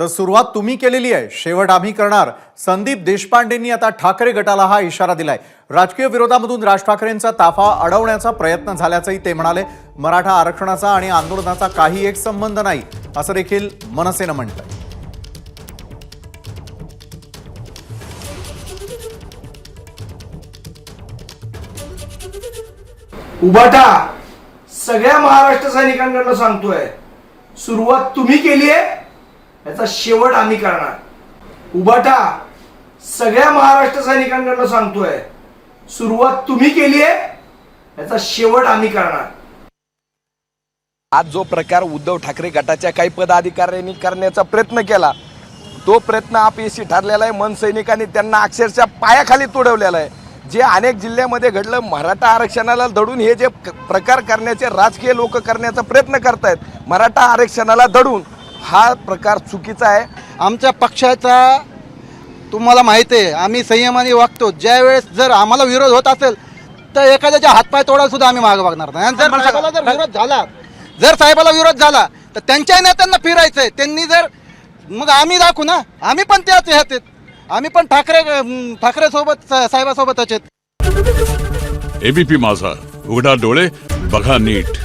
तर सुरुवात तुम्ही केलेली आहे, शेवट आम्ही करणार. संदीप देशपांडेंनी आता ठाकरे गटाला हा इशारा दिलाय. राजकीय विरोधामधून राज ठाकरेंचा ताफा अडवण्याचा प्रयत्न झाल्याचंही ते म्हणाले. मराठा आरक्षणाचा आणि आंदोलनाचा काही एक संबंध नाही असं देखील मनसेनं म्हटलंय. उभाटा सगळ्या महाराष्ट्र सैनिकांकडनं सांगतोय, सुरुवात तुम्ही केली आहे, याचा शेवट आम्ही करणार. उभाटा सगळ्या महाराष्ट्र सैनिकांकडनं सांगतोय, सुरुवात तुम्ही केली आहे, याचा शेवट आम्ही करणार. आज जो प्रकार उद्धव ठाकरे गटाच्या काही पदाधिकाऱ्यांनी करण्याचा प्रयत्न केला, तो प्रयत्न अपयशी ठरलेला आहे. मन सैनिकांनी त्यांना अक्षरशः पायाखाली तुडवलेला आहे. जे अनेक जिल्ह्यामध्ये घडलं, मराठा आरक्षणाला दडून हे जे प्रकार करण्याचे राजकीय लोक करण्याचा प्रयत्न करतायत, मराठा आरक्षणाला दडून, हा प्रकार चुकीचा आहे. आमच्या पक्षाचा तुम्हाला माहिती आहे, आम्ही संयमाने वागतो. ज्यावेळेस जर आम्हाला विरोध होत असेल तर एखाद्याचे हातपाय तोडायला सुद्धा आम्ही मागे बघणार नाही. आणि जर साहेबाला विरोध झाला तर त्यांच्या नेत्यांना फिरायचंय. त्यांनी जर मग आम्ही दाखवू ना, आम्ही पण त्याच ह्यात, आम्ही पण ठाकरे सोबत साहेबासोबतच आहेत. एबीपी माझा, उघडा डोळे बघा नीट.